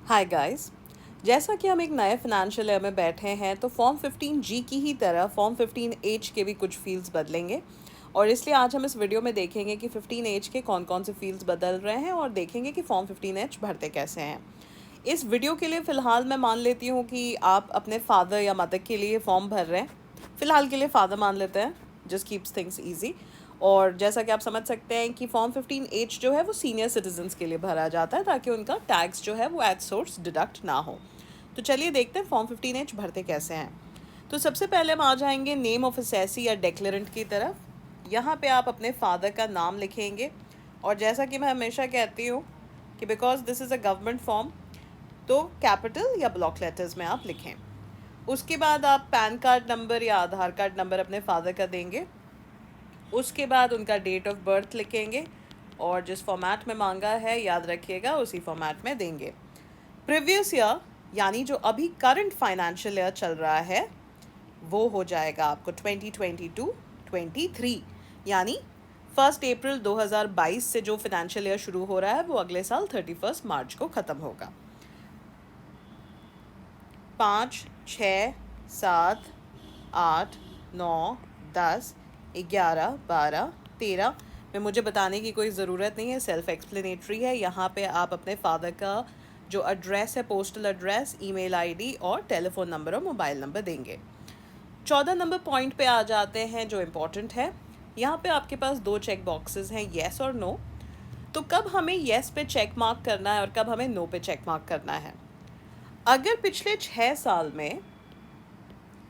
Hi guys. जैसा कि हम एक नए फाइनेंशियल ईयर में बैठे हैं तो फॉर्म 15G की ही तरह फॉर्म 15H के भी कुछ फील्ड्स बदलेंगे और इसलिए आज हम इस वीडियो में देखेंगे कि 15H के कौन कौन से फील्ड्स बदल रहे हैं और देखेंगे कि फॉर्म 15H भरते कैसे हैं। इस वीडियो के लिए फ़िलहाल मैं मान लेती हूँ कि आप अपने फादर या मदर के लिए फॉर्म भर रहे हैं। फ़िलहाल के लिए फादर मान लेते हैं, जस्ट कीप्स थिंग्स ईजी। और जैसा कि आप समझ सकते हैं कि फॉर्म 15H जो है वो सीनियर सिटीजन्स के लिए भरा जाता है ताकि उनका टैक्स जो है वो एट सोर्स डिडक्ट ना हो। तो चलिए देखते हैं फॉर्म 15H भरते कैसे हैं। तो सबसे पहले हम आ जाएंगे नेम ऑफ असेसी या डेक्लेरेंट की तरफ। यहाँ पे आप अपने फादर का नाम लिखेंगे और जैसा कि मैं हमेशा कहती हूँ कि because this is a government form तो कैपिटल या ब्लॉक लेटर्स में आप लिखें। उसके बाद आप पैन कार्ड नंबर या आधार कार्ड नंबर अपने फादर का देंगे। उसके बाद उनका डेट ऑफ बर्थ लिखेंगे और जिस फॉर्मेट में मांगा है याद रखिएगा उसी फॉर्मेट में देंगे। प्रीवियस ईयर यानी जो अभी करंट फाइनेंशियल ईयर चल रहा है वो हो जाएगा आपको 2022-23 यानी 1 अप्रैल 2022 से जो फाइनेंशियल ईयर शुरू हो रहा है वो अगले साल 31 मार्च को ख़त्म होगा। 5, 6, 7, 8, 9, 10, 11, 12, 13 में मुझे बताने की कोई ज़रूरत नहीं है, सेल्फ एक्सप्लेनेटरी है। यहाँ पे आप अपने फादर का जो एड्रेस है, पोस्टल एड्रेस, ईमेल आईडी और टेलीफोन नंबर और मोबाइल नंबर देंगे। 14 नंबर पॉइंट पे आ जाते हैं जो इम्पोर्टेंट है। यहाँ पे आपके पास 2 चेक बॉक्सेस हैं, येस और नो। तो कब हमें येस पे चेक मार्क करना है और कब हमें नो पे चेक मार्क करना है। अगर पिछले 6 साल में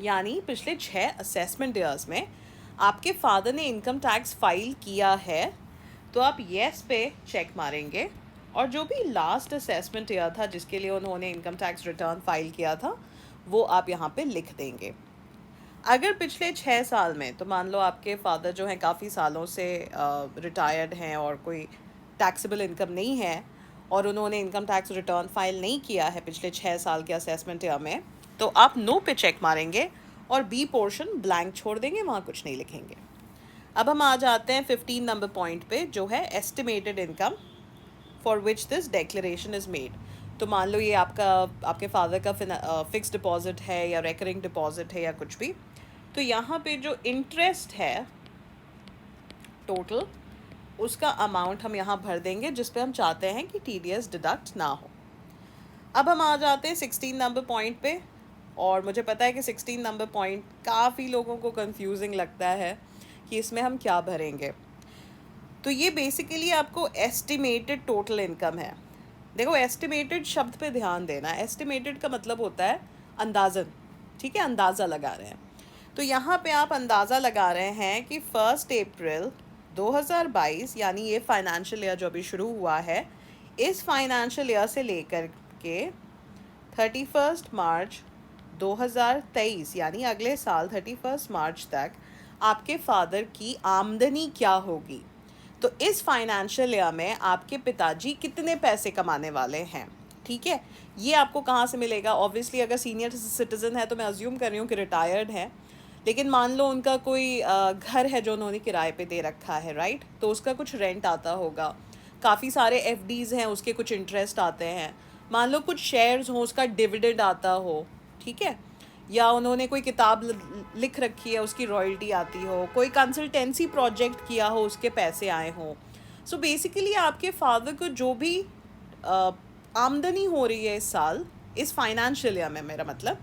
यानी पिछले 6 असेसमेंट ईयर्स में आपके फादर ने इनकम टैक्स फाइल किया है तो आप येस पे चेक मारेंगे और जो भी लास्ट असेसमेंट ईयर था जिसके लिए उन्होंने इनकम टैक्स रिटर्न फाइल किया था वो आप यहाँ पे लिख देंगे। अगर पिछले 6 साल में तो मान लो आपके फादर जो हैं काफ़ी सालों से रिटायर्ड हैं और कोई टैक्सेबल इनकम नहीं है और उन्होंने इनकम टैक्स रिटर्न फाइल नहीं किया है पिछले 6 साल के असेसमेंट ईयर में तो आप नो पे चेक मारेंगे और बी पोर्शन ब्लैंक छोड़ देंगे, वहाँ कुछ नहीं लिखेंगे। अब हम आ जाते हैं 15 नंबर पॉइंट पे जो है estimated income for which this declaration is made. तो मान लो ये आपके फादर का फिक्स डिपॉजिट है या रेकरिंग डिपॉजिट है या कुछ भी। तो यहाँ पे जो इंटरेस्ट है टोटल उसका अमाउंट हम यहाँ भर देंगे जिस पे हम चाहते हैं कि TDS डिडक्ट ना हो। अब हम आ जाते हैं 16 नंबर पॉइंट पे और मुझे पता है कि 16 नंबर पॉइंट काफ़ी लोगों को कंफ्यूजिंग लगता है कि इसमें हम क्या भरेंगे। तो ये बेसिकली आपको एस्टिमेटेड टोटल इनकम है। देखो एस्टिमेटेड शब्द पे ध्यान देना, एस्टिमेटेड का मतलब होता है अंदाज़न, ठीक है, अंदाज़ा लगा रहे हैं। तो यहाँ पे आप अंदाज़ा लगा रहे हैं कि 1 अप्रैल 2022 यानी ये फाइनेंशियल ईयर जो अभी शुरू हुआ है इस फाइनेंशियल ईयर से लेकर के 31 मार्च 2023 यानी अगले साल 31 मार्च तक आपके फादर की आमदनी क्या होगी। तो इस फाइनेंशियल ईयर में आपके पिताजी कितने पैसे कमाने वाले हैं, ठीक है। ये आपको कहाँ से मिलेगा, ऑब्वियसली अगर सीनियर सिटीज़न है तो मैं अज्यूम कर रही हूँ कि रिटायर्ड है, लेकिन मान लो उनका कोई घर है जो उन्होंने किराए पे दे रखा है, राइट, तो उसका कुछ रेंट आता होगा। काफ़ी सारे FDs हैं उसके कुछ इंटरेस्ट आते हैं। मान लो कुछ शेयर्स हों उसका डिविडेंड आता हो, ठीक है, या उन्होंने कोई किताब लिख रखी है उसकी रॉयल्टी आती हो, कोई कंसल्टेंसी प्रोजेक्ट किया हो उसके पैसे आए हों। सो बेसिकली आपके फादर को जो भी आमदनी हो रही है इस साल इस फाइनेंशियल ईयर में, मेरा मतलब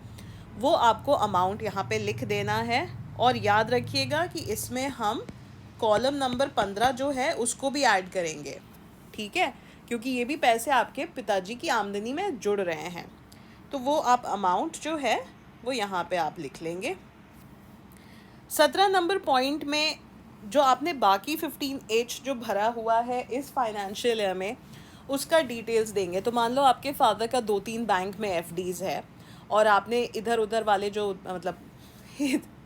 वो आपको अमाउंट यहाँ पे लिख देना है। और याद रखिएगा कि इसमें हम कॉलम नंबर 15 जो है उसको भी ऐड करेंगे, ठीक है, क्योंकि ये भी पैसे आपके पिताजी की आमदनी में जुड़ रहे हैं। तो वो आप अमाउंट जो है वो यहाँ पे आप लिख लेंगे। 17 नंबर पॉइंट में जो आपने बाकी 15H जो भरा हुआ है इस फाइनेंशियल ईयर में उसका डिटेल्स देंगे। तो मान लो आपके फादर का 2-3 बैंक में FDs है और आपने इधर उधर वाले जो मतलब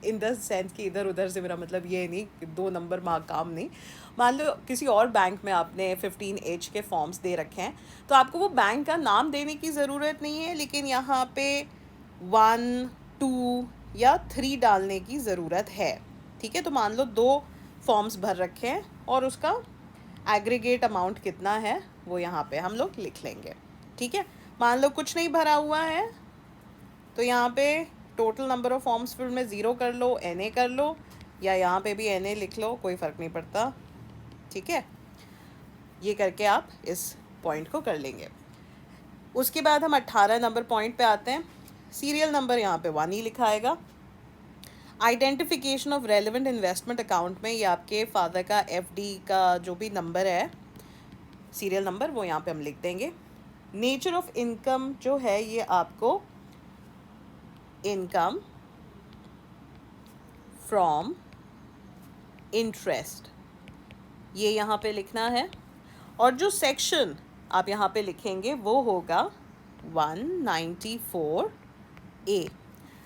इन द सेंस कि इधर उधर से मेरा मतलब ये नहीं कि 2 नंबर माँ काम नहीं, मान लो किसी और बैंक में आपने 15H के फॉर्म्स दे रखे हैं तो आपको वो बैंक का नाम देने की ज़रूरत नहीं है, लेकिन यहाँ पे 1, 2 या 3 डालने की ज़रूरत है, ठीक है। तो मान लो 2 फॉर्म्स भर रखे हैं और उसका एग्रीगेट अमाउंट कितना है वो यहाँ पे हम लोग लिख लेंगे, ठीक है। मान लो कुछ नहीं भरा हुआ है तो यहाँ पे total number of forms field में 0 कर लो, NA कर लो, या यहाँ पे भी NA लिख लो, कोई फ़र्क नहीं पड़ता, ठीक है। ये करके आप इस पॉइंट को कर लेंगे। उसके बाद हम 18 नंबर पॉइंट पे आते हैं। सीरियल नंबर यहाँ पे 1 ही लिखा आएगा। Identification of relevant investment account में ये आपके फादर का FD का जो भी नंबर है, सीरियल नंबर, वो यहाँ पे हम लिख देंगे। नेचर ऑफ इनकम जो है ये आपको इनकम फ्रॉम इंटरेस्ट, ये यहाँ पे लिखना है। और जो सेक्शन आप यहाँ पे लिखेंगे वो होगा 194A।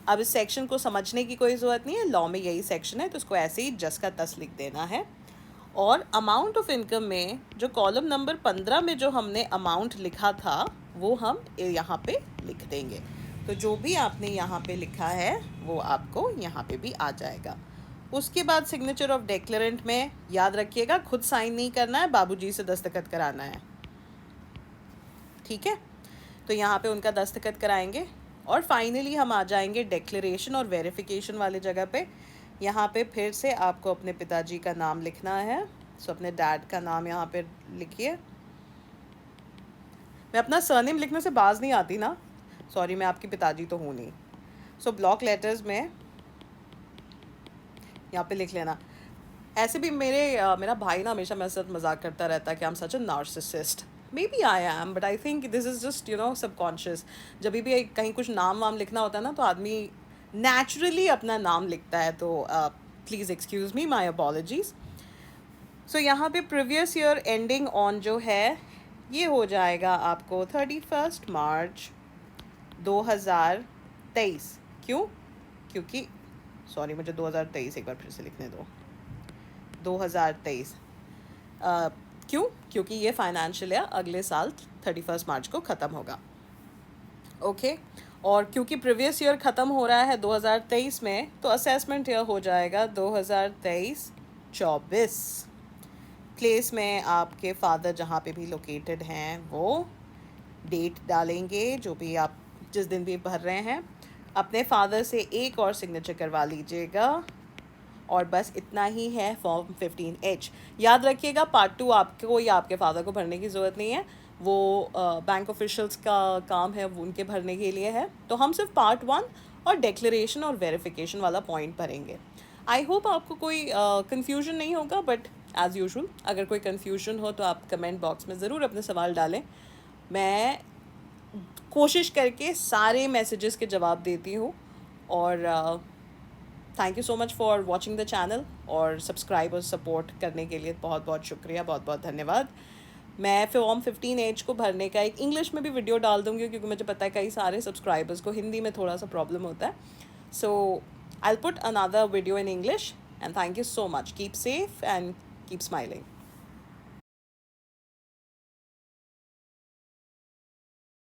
अब इस सेक्शन को समझने की कोई ज़रूरत नहीं है, लॉ में यही सेक्शन है, तो इसको ऐसे ही जस का तस लिख देना है। और अमाउंट ऑफ इनकम में जो कॉलम नंबर 15 में जो हमने अमाउंट लिखा था वो हम यहाँ पे लिख देंगे। तो जो भी आपने यहाँ पे लिखा है वो आपको यहाँ पे भी आ जाएगा। उसके बाद सिग्नेचर ऑफ डिक्लेरेंट में याद रखिएगा खुद साइन नहीं करना है, बाबूजी से दस्तखत कराना है, ठीक है। तो यहाँ पे उनका दस्तखत कराएंगे। और फाइनली हम आ जाएंगे डिक्लेरेशन और वेरिफिकेशन वाले जगह पे। यहाँ पे फिर से आपको अपने पिताजी का नाम लिखना है। सो अपने डैड का नाम यहाँ पे लिखिए। मैं अपना सरनेम लिखने से बाज नहीं आती ना, सॉरी, मैं आपकी पिताजी तो हूँ नहीं। सो ब्लॉक लेटर्स में यहाँ पे लिख लेना। ऐसे भी मेरा भाई ना हमेशा मेरे साथ मजाक करता रहता है कि I am such a narcissist. Maybe I am, but I think this is just subconscious. जब भी कहीं कुछ नाम वाम लिखना होता है ना तो आदमी नेचुरली अपना नाम लिखता है। तो please excuse me, my apologies. सो यहाँ पे प्रीवियस ईयर एंडिंग ऑन जो है ये हो जाएगा आपको 31 मार्च 2023। क्यों? क्योंकि सॉरी, मुझे 2023 एक बार फिर से लिखने दो, 2023। क्यों? क्योंकि ये फाइनेंशियल ईयर अगले साल 31 मार्च को ख़त्म होगा, ओके। और क्योंकि प्रीवियस ईयर ख़त्म हो रहा है 2023 में, तो असेसमेंट ईयर हो जाएगा 2023-24। प्लेस में आपके फादर जहाँ पे भी लोकेटेड हैं वो डेट डालेंगे, जो भी आप जिस दिन भी भर रहे हैं। अपने फादर से एक और सिग्नेचर करवा लीजिएगा। और बस इतना ही है फॉर्म 15H। याद रखिएगा पार्ट 2 आपको या आपके फादर को भरने की ज़रूरत नहीं है, वो बैंक ऑफिशियल्स का काम है, वो उनके भरने के लिए है। तो हम सिर्फ पार्ट 1 और डिक्लेरेशन और वेरिफिकेशन वाला पॉइंट भरेंगे। आई होप आपको कोई कन्फ्यूजन नहीं होगा, बट एज़ यूजुअल अगर कोई कन्फ्यूजन हो तो आप कमेंट बॉक्स में ज़रूर अपने सवाल डालें। मैं कोशिश करके सारे मैसेजेस के जवाब देती हूँ। और thank you so much for watching the channel, और सब्सक्राइब और सपोर्ट करने के लिए बहुत बहुत शुक्रिया, बहुत बहुत धन्यवाद। मैं फॉर्म 15H को भरने का एक इंग्लिश में भी वीडियो डाल दूँगी, क्योंकि मुझे पता है कई सारे सब्सक्राइबर्स को हिंदी में थोड़ा सा प्रॉब्लम होता है। So I will put another video in English, and thank you so much. Keep safe and keep smiling.